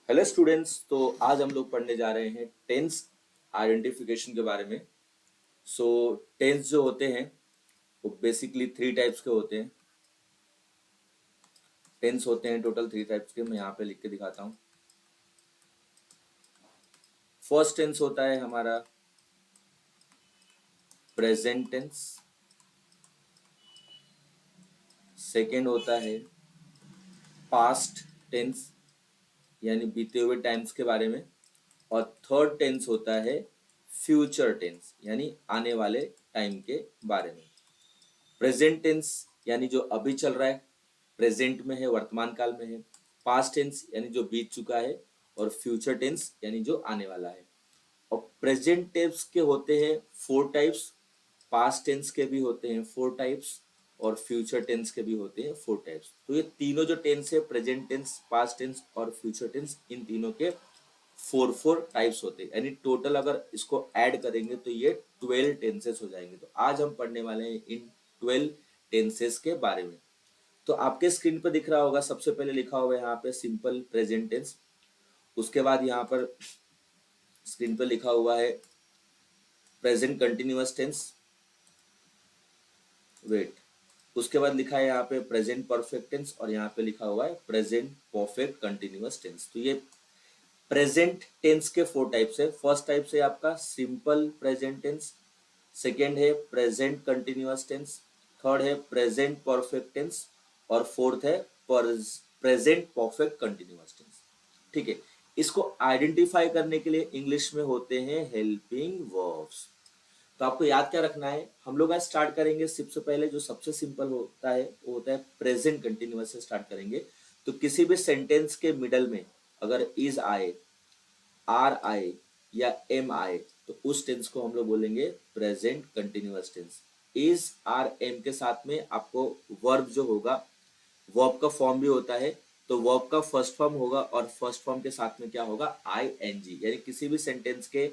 Hello students. तो आज हम लोग पढ़ने जा रहे हैं टेंस आइडेंटिफिकेशन के बारे में। सो टेंस जो होते हैं वो बेसिकली थ्री टाइप्स के होते हैं। टेंस होते हैं टोटल थ्री टाइप्स के, मैं यहाँ पे लिख के दिखाता हूँ। फर्स्ट टेंस होता है हमारा प्रेजेंट टेंस। सेकेंड होता है पास्ट टेंस, यानी बीते हुए टाइम्स के बारे में। और थर्ड टेंस होता है फ्यूचर टेंस, यानी आने वाले टाइम के बारे में। प्रेजेंट टेंस यानी जो अभी चल रहा है, प्रेजेंट में है, वर्तमान काल में है। पास्ट टेंस यानी जो बीत चुका है। और फ्यूचर टेंस यानी जो आने वाला है। और प्रेजेंट टेंस के होते हैं फोर टाइप्स, पास्ट टेंस के भी होते हैं फोर टाइप्स, और फ्यूचर टेंस के भी होते हैं फोर टाइप्स। तो ये तीनों जो टेंस है, प्रेजेंट टेंस, पास्ट टेंस और फ्यूचर टेंस, इन तीनों के फोर फोर टाइप्स होते हैं। यानी टोटल अगर इसको ऐड करेंगे तो ये 12 टेंसेस हो जाएंगे। तो आज हम पढ़ने वाले हैं इन 12 टेंसेस के बारे में। तो आपके स्क्रीन पर दिख रहा होगा, सबसे पहले लिखा हुआ है यहाँ पे सिंपल प्रेजेंट टेंस। उसके बाद यहाँ पर स्क्रीन पर लिखा हुआ है प्रेजेंट कंटिन्यूअस टेंस। वेट, उसके बाद लिखा है यहाँ पे प्रेजेंट परफेक्ट टेंस, और यहाँ पे लिखा हुआ है प्रेजेंट परफेक्ट कंटिन्यूअस टेंस। तो ये प्रेजेंट टेंस के फोर टाइप्स है। फर्स्ट टाइप है आपका सिंपल प्रेजेंट टेंस, सेकेंड है प्रेजेंट कंटिन्यूअस टेंस, थर्ड है प्रेजेंट परफेक्ट टेंस, और फोर्थ है प्रेजेंट परफेक्ट कंटिन्यूअस टेंस। ठीक है, इसको आइडेंटिफाई करने के लिए इंग्लिश में होते हैं हेल्पिंग वर्ब्स। तो आपको याद क्या रखना है, हम लोग आज स्टार्ट करेंगे सबसे पहले जो सबसे सिंपल होता है वो होता है प्रेजेंट कंटिन्यूअस से स्टार्ट करेंगे। तो किसी भी सेंटेंस के मिडल में अगर इज आए, आर आए या एम आए, तो उस टेंस को हम लोग बोलेंगे present continuous tense. Is are am के साथ में आपको वर्ब जो होगा, वर्ब का फॉर्म भी होता है। तो वर्ब का फर्स्ट फॉर्म होगा, और फर्स्ट फॉर्म के साथ में क्या होगा, आई एन जी। यानी किसी भी सेंटेंस के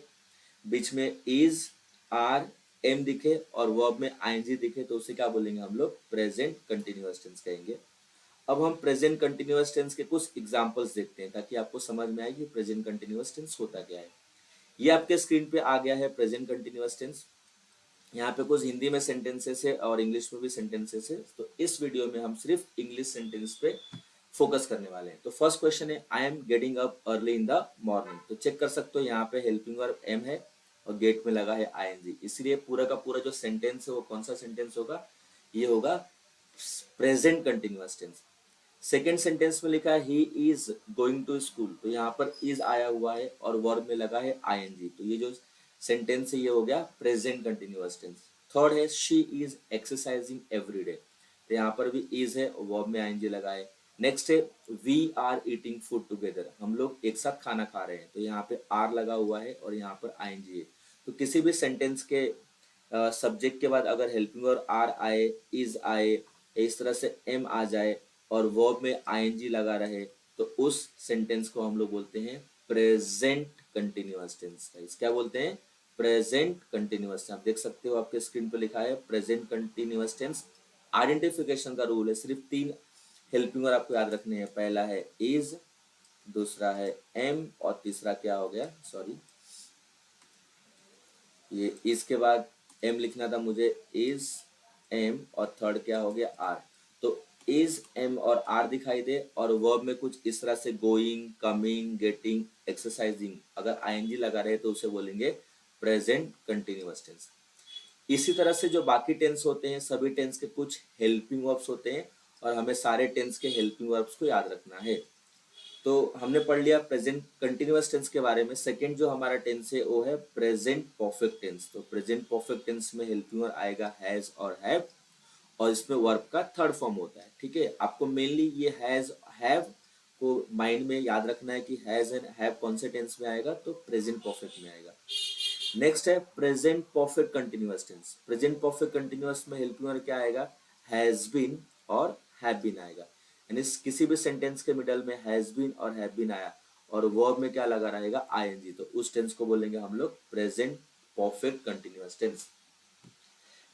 बीच में इज आर एम दिखे और वर्ब में आईएनजी दिखे तो उसे क्या बोलेंगे हम लोग, प्रेजेंट कंटिन्यूअस टेंस कहेंगे। अब हम प्रेजेंट कंटिन्यूअस टेंस के कुछ एग्जांपल्स देखते हैं ताकि आपको समझ में आए कि प्रेजेंट कंटिन्यूअस टेंस होता क्या है। ये आपके स्क्रीन पे आ गया है प्रेजेंट कंटिन्यूअस टेंस। यहाँ पे कुछ हिंदी में सेंटेंसेस है और इंग्लिश में भी सेंटेंसेस है। तो इस वीडियो में हम सिर्फ इंग्लिश सेंटेंस पे फोकस करने वाले हैं। तो फर्स्ट क्वेश्चन है, I am getting up early in the morning. तो चेक कर सकते हो यहाँ पे हेल्पिंग वर्ब एम है और गेट में लगा है आईएनजी, इसलिए पूरा का पूरा जो सेंटेंस है वो कौन सा सेंटेंस होगा, ये होगा present continuous tense. Second sentence में लिखा है he is going to school, तो यहाँ पर इज आया हुआ है और वर्ब में लगा है आईएनजी, तो ये जो सेंटेंस है ये हो गया प्रेजेंट कंटिन्यूअस टेंस। थर्ड है she is exercising every day, तो यहाँ पर भी इज है और वर्ब में आईएनजी लगा है। नेक्स्ट है we are eating food together, हम लोग एक साथ खाना खा रहे हैं, तो यहाँ पे आर लगा हुआ है और यहाँ पर आईएनजी है। तो किसी भी सेंटेंस के सब्जेक्ट के बाद अगर हेल्पिंग और आर आए, इज आए, इस तरह से एम आ जाए और वर्ब में आईएनजी लगा रहे, तो उस सेंटेंस को हम लोग बोलते हैं प्रेजेंट कंटिन्यूअस टेंस। क्या बोलते हैं, प्रेजेंट कंटिन्यूअस। आप देख सकते हो आपके स्क्रीन पर लिखा है प्रेजेंट कंटिन्यूअस टेंस। आइडेंटिफिकेशन का रूल है, सिर्फ तीन हेल्पिंग वर्ब आपको याद रखने हैं। पहला है इज, दूसरा है एम, और तीसरा क्या हो गया, सॉरी, ये इज के बाद एम लिखना था मुझे, इज एम, और थर्ड क्या हो गया, आर। तो इज एम और आर दिखाई दे और वर्ब में कुछ इस तरह से गोइंग, कमिंग, गेटिंग, एक्सरसाइजिंग, अगर आईएनजी लगा रहे तो उसे बोलेंगे प्रेजेंट कंटिन्यूअस टेंस। इसी तरह से जो बाकी टेंस होते हैं, सभी टेंस के कुछ हेल्पिंग वर्ब्स होते हैं और हमें सारे टेंस के हेल्पिंग वर्ब्स को याद रखना है। तो हमने पढ़ लिया प्रेजेंट कंटिन्यूअस टेंस के बारे में। सेकंड जो हमारा टेंस है वो है प्रेजेंट परफेक्ट टेंस। तो प्रेजेंट परफेक्ट टेंस में हेल्पिंग वर्ब आएगा हैज और हैव, और इसमें वर्ब का थर्ड फॉर्म होता है। ठीक है, आपको मेनली ये हैज हैव को माइंड में याद रखना है कि हैज एंड हैव कौन से टेंस में आएगा, तो प्रेजेंट परफेक्ट में आएगा। नेक्स्ट है present perfect continuous tense. Present perfect continuous में हेल्पिंग वर्ब क्या आएगा, हैज बीन और हैव बीन आएगा। यानी किसी भी सेंटेंस के मिडल में हैज बीन और हैव बीन आया और वर्ब में क्या लगा रहेगा, आईएनजी, तो उस टेंस को बोलेंगे हम लोग present perfect continuous tense.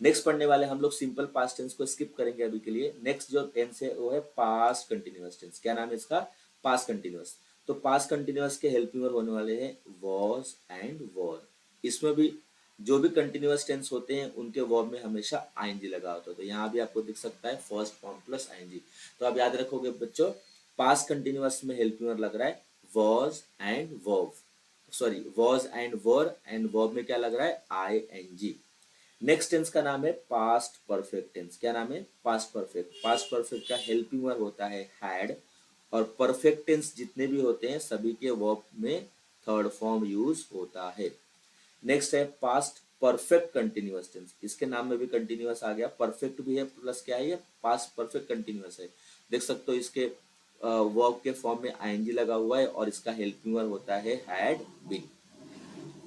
Next पढ़ने वाले हम लोग सिंपल पास्ट टेंस को स्किप करेंगे अभी के लिए। नेक्स्ट जो टेंस है वो है पास्ट कंटिन्यूअस टेंस। क्या नाम है इसका, पास्ट कंटिन्यूअस। तो पास्ट कंटिन्यूअस के हेल्पिंग वर्ब होने वाले हैं वॉज एंड वर। इसमें भी जो भी कंटिन्यूअस टेंस होते हैं उनके वर्ब में हमेशा आईएनजी लगा होता है। तो यहाँ भी आपको दिख सकता है फर्स्ट फॉर्म प्लस आईएनजी। तो आप याद रखोगे बच्चों, पास्ट कंटिन्यूअस में हेल्पिंग वर्ब लग रहा है was and verb, sorry was and were, and verb में क्या लग रहा है आईएनजी। नेक्स्ट टेंस का नाम है पास्ट परफेक्ट टेंस। क्या नाम है पास्ट परफेक्ट। पास्ट परफेक्ट का हेल्पिंग वर्ब होता है हैड, और परफेक्ट टेंस जितने भी होते हैं सभी के वर्ब में थर्ड फॉर्म यूज होता है। नेक्स्ट है पास्ट परफेक्ट कंटिन्यूअस टेंस। इसके नाम में भी कंटिन्यूअस आ गया, परफेक्ट भी है प्लस क्या है ये पास्ट परफेक्ट कंटिन्यूअस है। देख सकते हो इसके वर्ब के फॉर्म में आईएनजी लगा हुआ है और इसका हेल्पिंग वर्ब होता है हैड बीन।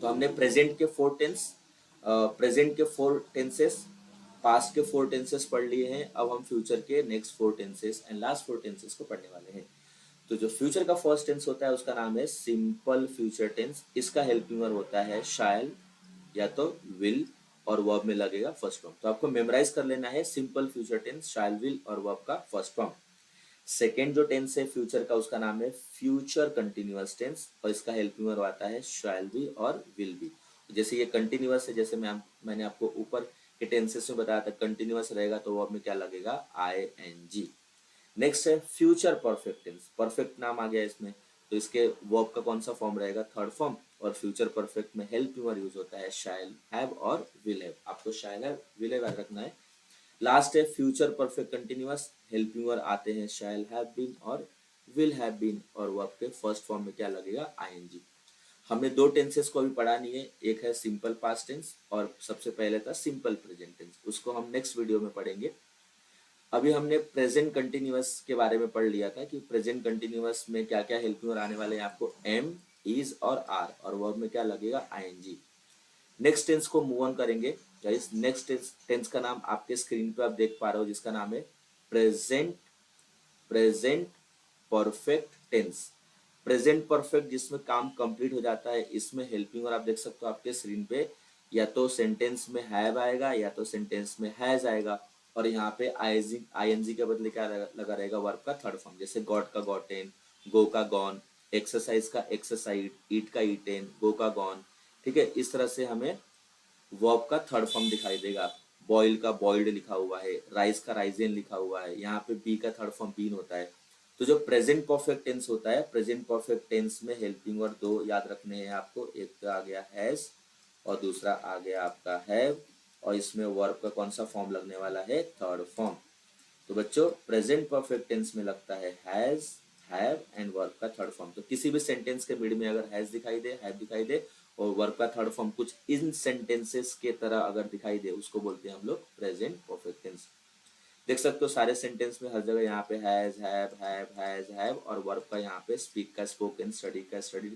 तो हमने प्रेजेंट के फोर टेंस, प्रेजेंट के फोर टेंसेस, पास्ट के फोर टेंसेस पढ़ लिए हैं। अब हम फ्यूचर के next four tenses and last four tenses को पढ़ने वाले हैं। तो जो फ्यूचर का फर्स्ट टेंस होता है उसका नाम है सिंपल फ्यूचर टेंस। इसका हेल्पिंग वर्ब होता है शायल या तो विल, और वर्ब में लगेगा फर्स्ट फॉर्म। तो आपको मेमोराइज कर लेना है simple future tense Shayal will और वर्ब का फर्स्ट फॉर्म। सेकेंड जो टेंस है फ्यूचर का उसका नाम है फ्यूचर कंटिन्यूअस टेंस, और इसका हेल्पिंग वर्ब आता है शैल बी और विल बी। जैसे ये कंटिन्यूअस है, जैसे मैंने आपको ऊपर के टेंसेस में बताया था कंटिन्यूअस रहेगा तो वर्ब में क्या लगेगा आईएनजी। नेक्स्ट है फ्यूचर परफेक्ट टेंस। परफेक्ट नाम आ गया इसमें, तो इसके वर्ब का कौन सा फॉर्म रहेगा थर्ड फॉर्म, और फ्यूचर परफेक्ट में हेल्पिंग वर्ब यूज होता है शैल हैव और विल हैव। आपको शैल हैव विल हैव याद रखना है। लास्ट है future perfect continuous. Helping verb आते हैं शैल हैव बीन और विल हैव बीन, और वर्ब के फर्स्ट फॉर्म में क्या लगेगा आईएनजी। हमने दो टेंसेस को अभी पढ़ा नहीं है, एक है सिंपल पास्ट टेंस और सबसे पहले था सिंपल प्रेजेंट टेंस, उसको हम नेक्स्ट वीडियो में पढ़ेंगे। अभी हमने प्रेजेंट कंटिन्यूअस के बारे में पढ़ लिया था कि प्रेजेंट कंटिन्यूअस में क्या क्या हेल्पिंग वर्ब आने वाले हैं आपको एम, इज और आर, और वर्ब में क्या लगेगा आईएनजी। नेक्स्ट टेंस को मूव ऑन करेंगे गाइस। नेक्स्ट टेंस का नाम आपके स्क्रीन पे आप देख पा रहे हो, जिसका नाम है present present perfect tense. Present perfect जिसमें काम कंप्लीट हो जाता है, इसमें हेल्पिंग और आप देख सकते हो आपके स्क्रीन पे, या तो सेंटेंस में हैव आएगा या तो सेंटेंस में हैज आएगा, और यहाँ पे आईएनजी के बदले क्या लगा रहेगा वर्ब का थर्ड फॉर्म। जैसे गॉट का गॉटेन, गो का गॉन, एक्सरसाइज का एक्सरसाइज, ईट का ईटेन, गो का गॉन। ठीक है, इस तरह से हमें वर्ब का थर्ड फॉर्म दिखाई देगा। बॉइल का बॉइल्ड लिखा हुआ है, राइस का राइजेन लिखा हुआ है, यहाँ पे बी का थर्ड फॉर्म बीन होता है। तो जो प्रेजेंट परफेक्ट टेंस होता है, प्रेजेंट परफेक्ट टेंस में हेल्पिंग वर्ब दो याद रखने हैं आपको, एक तो आ गया हैज और दूसरा आ गया आपका हैव, और इसमें वर्ब का कौन सा फॉर्म लगने वाला है थर्ड फॉर्म। तो बच्चों प्रेजेंट परफेक्ट टेंस में लगता है हैज, हैव एंड वर्ब का थर्ड फॉर्म। तो किसी भी सेंटेंस के मिड में अगर हैज दिखाई दे, हैव दिखाई दे और वर्ब का थर्ड फॉर्म कुछ इन सेंटेंसेस के तरह अगर दिखाई दे, उसको बोलते हैं हम लोग प्रेजेंट परफेक्ट टेंस। देख सकते हो सारे सेंटेंस में हर जगह यहाँ पे हैज, हैज, हैव, और वर्ब का यहाँ पे स्पीक का स्पोकन, स्टडी का स्टडी,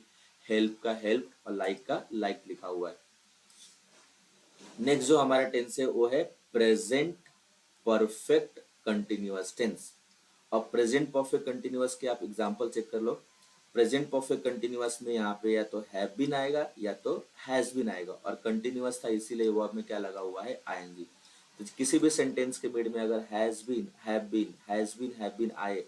हेल्प का हेल्प और लाइक का लाइक लिखा हुआ है। नेक्स्ट जो हमारा टेंस है वो है प्रेजेंट परफेक्ट कंटिन्यूअस टेंस। अब प्रेजेंट परफेक्ट कंटिन्यूअस के आप एग्जांपल चेक कर लो। प्रेजेंट परफेक्ट कंटिन्यूअस में यहाँ पे या तो हैव बीन आएगा या तो हैज बीन आएगा, और कंटिन्यूअस था इसीलिए वर्ब में क्या लगा हुआ है आईएनजी। तो किसी भी सेंटेंस के मिड में अगर हैज बीन, हैव बीन आए,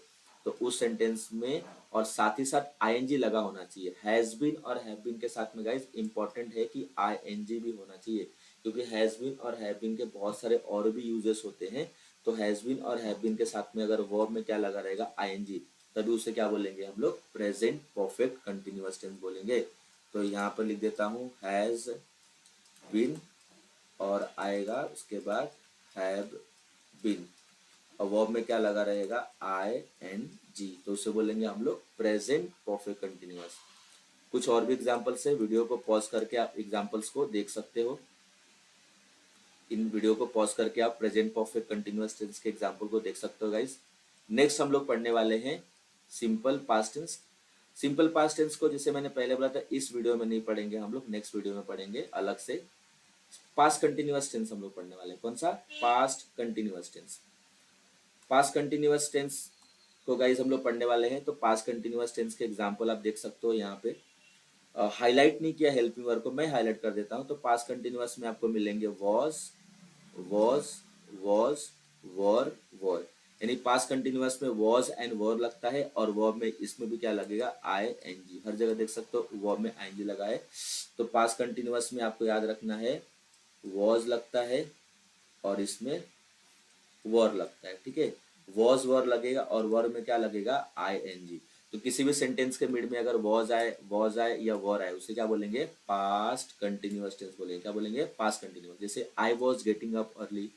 तो उस सेंटेंस में और साथ ही साथ आईएनजी लगा होना चाहिए। हैज बीन और हैव बीन के साथ में गाइस इंपॉर्टेंट है कि आईएनजी भी होना चाहिए, क्योंकि हैज बीन और हैव बीन के बहुत सारे और भी यूजेस होते हैं। तो हैज बीन और हैव बीन के साथ में अगर वर्ब में क्या लगा रहेगा आईएनजी, तभी उसे क्या बोलेंगे हम लोग प्रेजेंट परफेक्ट कंटिन्यूअस टेंस बोलेंगे। तो यहाँ पर लिख देता हूँ हैज बीन और आएगा उसके बाद हैव बीन, और वर्ब में क्या लगा रहेगा आईएनजी, तो उसे बोलेंगे हम लोग प्रेजेंट परफेक्ट कंटिन्यूअस। कुछ और भी एग्जांपल्स है, वीडियो को पॉज करके आप एग्जांपल्स को देख सकते हो। इन वीडियो को पॉज करके आप प्रेजेंट परफेक्ट कंटिन्यूअस टेंस के एग्जांपल को देख सकते हो गाइस। नेक्स्ट हम लोग पढ़ने वाले हैं simple past tense. Simple past tense को जैसे मैंने पहले बोला था इस वीडियो में नहीं पढ़ेंगे हम लोग, नेक्स्ट वीडियो में पढ़ेंगे अलग से। पास्ट कंटिन्यूअस टेंस हम लोग पढ़ने वाले हैं। कौन सा? Past continuous tense. Past continuous tense को गाइस हम लोग पढ़ने वाले हैं। तो पास्ट कंटिन्यूअस टेंस के एग्जांपल आप देख सकते हो यहाँ पे। हाईलाइट नहीं किया हेल्पिंग वर्ब को, मैं हाईलाइट कर देता हूँ। तो पास्ट कंटिन्यूअस में आपको मिलेंगे वॉज, वॉज, वर, वर। यानी पास्ट कंटिन्यूअस में वॉज एंड वर लगता है, और वर्ब में इसमें भी क्या लगेगा, आई एन जी। हर जगह देख सकते हो वर्ब में आई एन जी लगा है। तो पास्ट कंटिन्यूअस में आपको याद रखना है वॉज लगता है और इसमें वर लगता है, ठीक है। वॉज वर लगेगा और वर में क्या लगेगा, आई एन जी। तो किसी भी सेंटेंस के मिड में अगर वॉज आए या वर आए, उसे क्या बोलेंगे, पास्ट कंटिन्यूअस टेंस बोलेंगे। क्या बोलेंगे, पास्ट कंटिन्यूअस। जैसे I was getting up early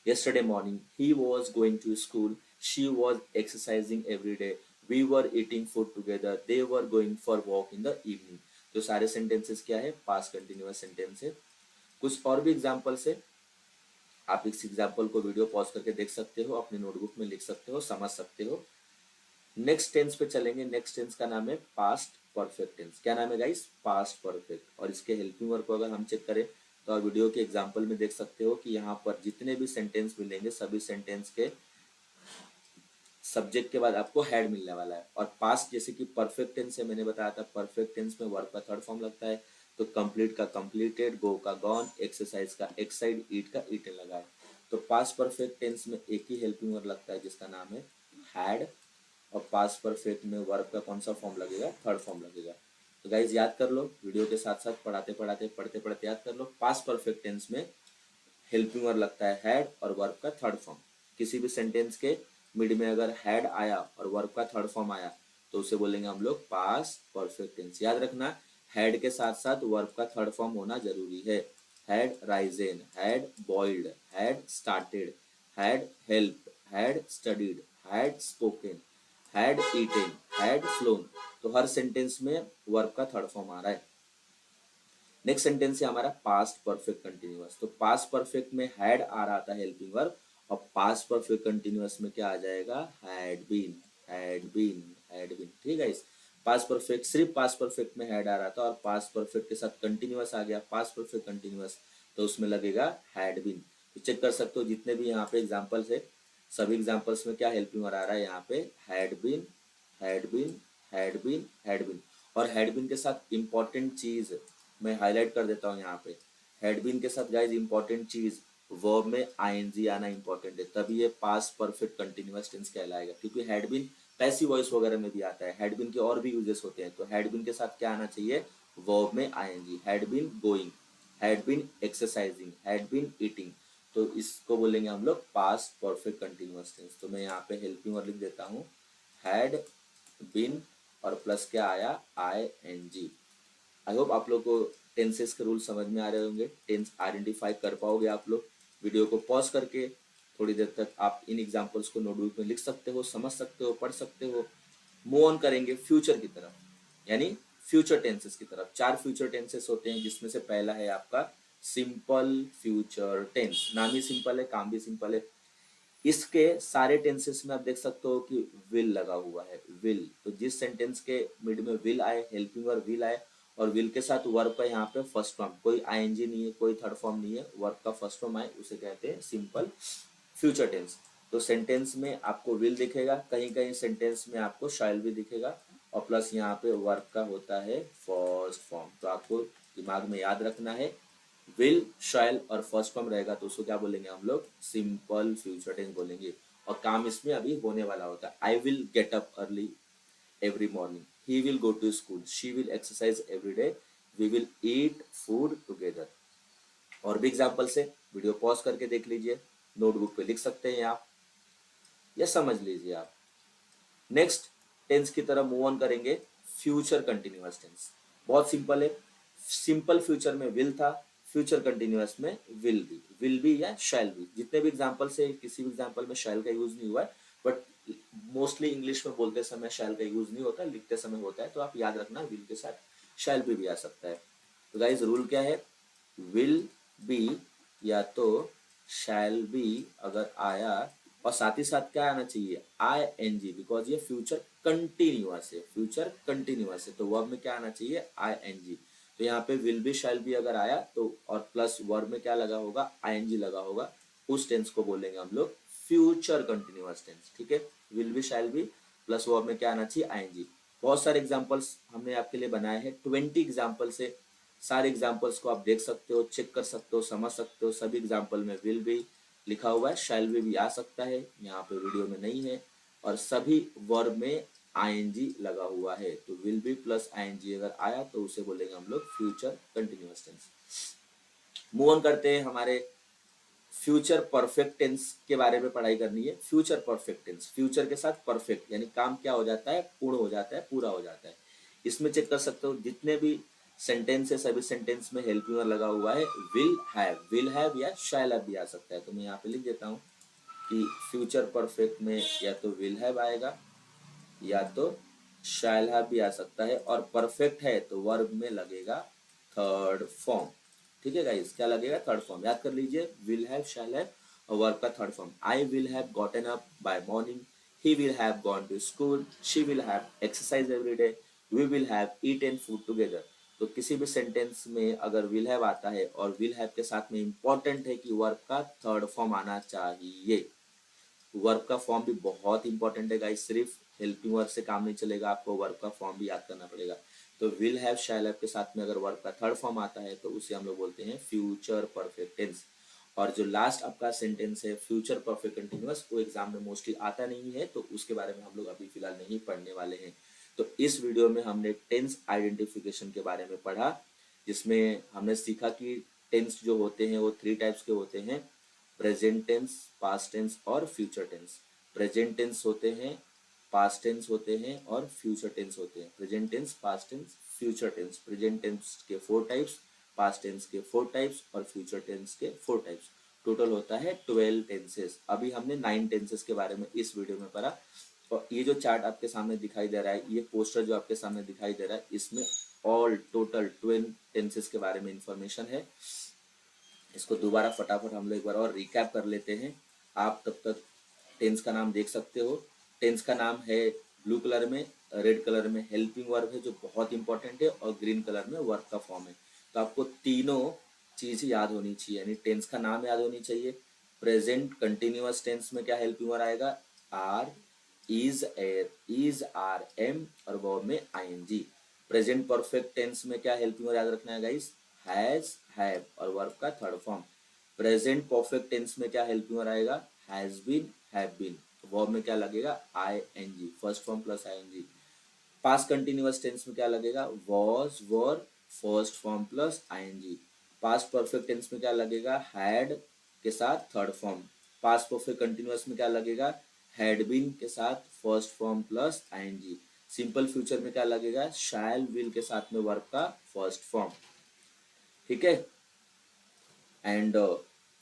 yesterday morning, he was going to school, she was exercising every day, we were eating food together, they were going for walk in the evening। तो सारे sentences क्या है, past continuous sentence है। कुछ और भी examples है, आप इस एग्जाम्पल को वीडियो पॉज करके देख सकते हो, अपने नोटबुक में लिख सकते हो, समझ सकते हो। नेक्स्ट टेंस पे चलेंगे। नेक्स्ट टेंस का नाम है पास्ट परफेक्ट टेंस। क्या नाम है गाइस, पास्ट परफेक्ट। और इसके हेल्पिंग वर्ब को अगर हम चेक करें तो आप वीडियो के एग्जाम्पल में देख सकते हो कि यहाँ पर जितने भी सेंटेंस मिलेंगे सभी सेंटेंस के सब्जेक्ट के बाद आपको हैड मिलने वाला है। और पास्ट जैसे कि परफेक्ट टेंस है, मैंने बताया था परफेक्ट टेंस में वर्ब का थर्ड फॉर्म लगता है। तो कंप्लीट का कंप्लीटेड, गो का गॉन, एक्सरसाइज का एक्साइड, ईट का ईटन लगा है। तो पास्ट परफेक्ट टेंस में एक ही हेल्पिंग वर्ब लगता है जिसका नाम है हैड। और पास्ट परफेक्ट में वर्ब का कौन सा फॉर्म लगेगा, थर्ड फॉर्म लगेगा। तो गाइज याद कर लो, वीडियो के साथ साथ पढ़ाते पढ़ाते पढ़ते पढ़ते याद कर लो। पास्ट परफेक्ट टेंस में हेल्पिंग वर्ब लगता है हैड और वर्ब का थर्ड फॉर्म। किसी भी सेंटेंस के मिड में अगर हैड आया और वर्ब का थर्ड फॉर्म आया तो उसे बोलेंगे हम लोग पास्ट परफेक्ट टेंस। याद रखना, हैड के साथ साथ वर्ब का थर्ड फॉर्म होना जरूरी है। Had risen, had boiled, had started, had help, had studied, had spoken, had eaten, had flown. तो हर सेंटेंस में वर्ब का थर्ड फॉर्म आ रहा है। नेक्स्ट सेंटेंस है हमारा पास्ट परफेक्ट कंटिन्यूअस। तो पास्ट परफेक्ट में हैड आ रहा था हेल्पिंग वर्ब, और पास्ट परफेक्ट कंटिन्यूअस में क्या आ जाएगा, had been, had been, had been. ठीक है, इस पास्ट परफेक्ट, सिर्फ पास्ट परफेक्ट में हैड आ रहा था और पास्ट परफेक्ट के साथ कंटिन्यूअस आ गया, पास्ट परफेक्ट कंटिन्यूअस, तो उसमें लगेगा हैड बीन। तो चेक कर सकते हो जितने भी यहाँ पे एग्जाम्पल्स है, सभी एग्जाम्पल्स में क्या हेल्पिंग वर्ब आ रहा है, यहाँ पे had been, had been, had been, had been. और हैड बीन के साथ इंपॉर्टेंट चीज मैं हाईलाइट कर देता हूँ यहाँ पे। हैड बीन के साथ गाइज इंपॉर्टेंट चीज, वर्ब में आईएनजी आना इंपॉर्टेंट है, तभी ये पास्ट परफेक्ट कंटिन्यूअस टेंस कहलाएगा। क्योंकि हैड बीन पैसिव वॉइस वगैरह में भी आता है, हैड बीन के और भी यूजेस होते हैं। तो हैड बीन के साथ क्या आना चाहिए, वर्ब में ING. Had been going, had been exercising, had been eating. तो इसको बोलेंगे हम लोग पास्ट परफेक्ट कंटिन्यूअस टेंस। तो मैं यहाँ पे हेल्पिंग वर्ब लिख देता हूँ, हैड बीन और प्लस क्या आया, आई एन जी। आई होप आप लोग को टेंसेस के रूल समझ में आ रहे होंगे, टेंस आइडेंटिफाई कर पाओगे आप लोग। वीडियो को पॉज करके थोड़ी देर तक आप इन एग्जांपल्स को नोटबुक में लिख सकते हो, समझ सकते हो, पढ़ सकते हो। मूव ऑन करेंगे फ्यूचर की तरफ, यानी फ्यूचर टेंसेस की तरफ। चार फ्यूचर टेंसेस होते हैं जिसमें से पहला है आपका सिंपल फ्यूचर टेंस। नाम ही सिंपल है, काम भी सिंपल है। इसके सारे टेंसेस में आप देख सकते हो कि विल लगा हुआ है, विल। तो जिस सेंटेंस के मिड में विल आए, हेल्पिंग वर्ब विल आए, और विल के साथ वर्ब का यहाँ पे फर्स्ट फॉर्म, कोई आईएनजी नहीं है, कोई थर्ड फॉर्म नहीं है, वर्ब का फर्स्ट फॉर्म आए, उसे कहते हैं सिंपल फ्यूचर टेंस। तो सेंटेंस में आपको विल दिखेगा, कहीं कहीं सेंटेंस में आपको शैल भी दिखेगा, और प्लस यहाँ पे वर्ब का होता है फर्स्ट फॉर्म। तो आपको दिमाग में याद रखना है, विल, शैल और फर्स्ट फॉर्म रहेगा तो उसको क्या बोलेंगे हम लोग, सिंपल फ्यूचर टेंस बोलेंगे। और काम इसमें अभी होने वाला होता है। I will get up early every morning, he will go to school, she will exercise every day, we will eat food together। और भी एग्जाम्पल्स है, वीडियो पॉज करके देख लीजिए, नोटबुक पे लिख सकते हैं आप या समझ लीजिए आप। नेक्स्ट टेंस की तरफ मूव ऑन करेंगे, फ्यूचर कंटिन्यूअस टेंस। बहुत सिंपल है, सिंपल फ्यूचर में विल था, फ्यूचर कंटिन्यूअस में विल बी या शैल बी। जितने भी एग्जाम्पल से किसी भी एग्जाम्पल में शैल का यूज नहीं हुआ है, बट मोस्टली इंग्लिश में बोलते समय शैल का यूज नहीं होता, लिखते समय होता है। तो आप याद रखना विल के साथ शैल भी आ सकता है। तो गाइज रूल क्या है, विल बी या तो शैल बी अगर आया, और साथ ही साथ क्या आना चाहिए, आई एन जी, बिकॉज ये फ्यूचर कंटिन्यूअस है, फ्यूचर कंटिन्यूअस है। तो वर्ब में क्या आना चाहिए, आई एन जी। तो यहाँ पे विल बी शैल बी अगर आया तो, और प्लस वर्ब में क्या लगा होगा, आई एन जी लगा होगा, उस टेंस को बोलेंगे हम लोग फ्यूचर कंटिन्यूअस टेंस। ठीक है, will be shall be plus verb में क्या आना चाहिए, आई एन जी। बहुत सारे एग्जाम्पल्स हमने आपके लिए बनाए हैं, 20 एग्जाम्पल से। सारे एग्जाम्पल्स को आप देख सकते हो, चेक कर सकते हो, समझ सकते हो। सभी एग्जाम्पल में विल बी, लिखा हुआ है, शैल भी आ सकता है, यहाँ पे वीडियो में नहीं है। और सभी वर्ब में आईएनजी लगा हुआ है, तो विल बी प्लस आईएनजी अगर आया तो उसे बोलेंगे हम लोग future continuous tense. Move on करते हैं, हमारे फ्यूचर परफेक्ट टेंस के बारे में पढ़ाई करनी है। फ्यूचर परफेक्ट टेंस, फ्यूचर के साथ परफेक्ट यानी काम क्या हो जाता है, पूर्ण हो जाता है, पूरा हो जाता है। इसमें चेक कर सकते हो जितने भी सेंटेंस है सभी सेंटेंस में हेल्पिंग वर्ब लगा हुआ है। विल हैव या शैल हैव भी आ सकता है, तो मैं यहाँ पे लिख देता हूँ कि फ्यूचर परफेक्ट में या तो विल हैव आएगा या तो शैल हैव भी आ सकता है, और परफेक्ट है तो वर्ब में लगेगा थर्ड फॉर्म। ठीक है गाइस, क्या लगेगा, थर्ड फॉर्म। याद कर लीजिए, विल हैव, शैल हैव और वर्ब का third form. I will have gotten up by morning, he will have gone to school, she will have exercise every day, we will have eaten food together. तो किसी भी sentence में अगर will have आता है और will have के साथ में इंपॉर्टेंट है कि वर्ब का थर्ड फॉर्म आना चाहिए। वर्ब का फॉर्म भी बहुत इंपॉर्टेंट है गाइस, सिर्फ हेल्पिंग वर्ब से काम नहीं चलेगा, आपको वर्ब का फॉर्म भी याद करना पड़ेगा। तो विल हैव, शैल हैव के साथ में अगर वर्ब का थर्ड फॉर्म आता है तो उसे हम लोग बोलते हैं फ्यूचर परफेक्ट टेंस। और जो लास्ट आपका सेंटेंस है फ्यूचर परफेक्ट कंटिन्यूअस, वो एग्जाम में मोस्टली आता नहीं है, तो उसके बारे में हम लोग अभी फिलहाल नहीं पढ़ने वाले हैं। तो इस वीडियो में हमने टेंस आइडेंटिफिकेशन के बारे में पढ़ा, जिसमें हमने सीखा कि टेंस जो होते हैं वो 3 टाइप्स के होते हैं, प्रेजेंट टेंस, पास्ट टेंस और फ्यूचर टेंस। प्रेजेंट टेंस होते हैं, पास्ट टेंस होते हैं और फ्यूचर टेंस होते हैं। Present tense, past tense, future tense. Present tense के 4 टाइप्स, पास्ट टेंस के 4 टाइप्स और फ्यूचर टेंस के 4 टाइप्स। टोटल होता है 12 टेंसेस। अभी हमने 9 टेंसेस के बारे में इस वीडियो में पढ़ा। और ये जो चार्ट आपके सामने दिखाई दे रहा है, ये पोस्टर जो आपके सामने दिखाई दे रहा है, इसमें ऑल टोटल 12 टेंसेस के बारे में इंफॉर्मेशन है। इसको दोबारा फटाफट हम लोग एक बार और रिकैप कर लेते हैं। आप तब तक टेंस का नाम देख सकते हो। टेंस का नाम है ब्लू कलर में, रेड कलर में हेल्पिंग वर्ब है जो बहुत इंपॉर्टेंट है, और ग्रीन कलर में वर्ब का फॉर्म है। तो आपको तीनों चीज याद होनी चाहिए, यानी टेंस का नाम याद होनी चाहिए। प्रेजेंट कंटिन्यूअस टेंस में क्या हेल्पिंग वर्ब आएगा, आर, इज आर एम और वर्ब में आईएनजी। प्रेजेंट परफेक्ट टेंस में क्या हेल्पिंग वर्ब याद रखना है गाइस, हैज, हैव और वर्ब का third form. Present perfect tense में क्या हेल्पिंग वर्ब आएगा, has been, have been. Verb में क्या लगेगा, I N G, first form plus I N G. Past continuous tense में क्या लगेगा, was, were, first form plus I N G. Past perfect tense में क्या लगेगा, हैड के साथ third form. Past perfect continuous में क्या लगेगा, हैड बीन के साथ first form plus I N G. Simple future में क्या लगेगा, शैल विल के साथ में वर्ब का फर्स्ट फॉर्म। ठीक है। एंड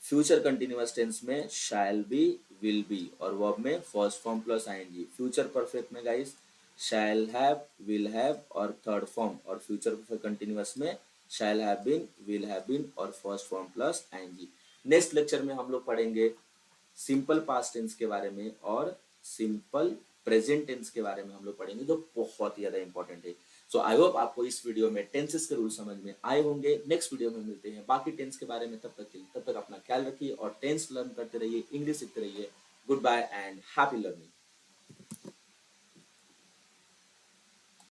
फ्यूचर कंटिन्यूअस टेंस में शैल बी, विल बी और वर्ब में first form plus ING. Future perfect में guys shall have, will have और थर्ड फॉर्म, और फ्यूचर परफेक्ट कंटिन्यूअस में shall have been, will have been और first form plus ING. Next lecture में हम लोग पढ़ेंगे सिंपल पास्ट टेंस के बारे में और सिंपल प्रेजेंट टेंस के बारे में हम लोग पढ़ेंगे, जो बहुत ही ज्यादा इंपॉर्टेंट है। सो आई होप आपको इस वीडियो में टेंसेस के रूल समझ में आए होंगे। नेक्स्ट वीडियो में मिलते हैं बाकी टेंस के बारे में, तब तक के लिए, तब तक अपना ख्याल रखिए और टेंस लर्न करते रहिए, इंग्लिश सीखते रहिए। Good bye and happy learning.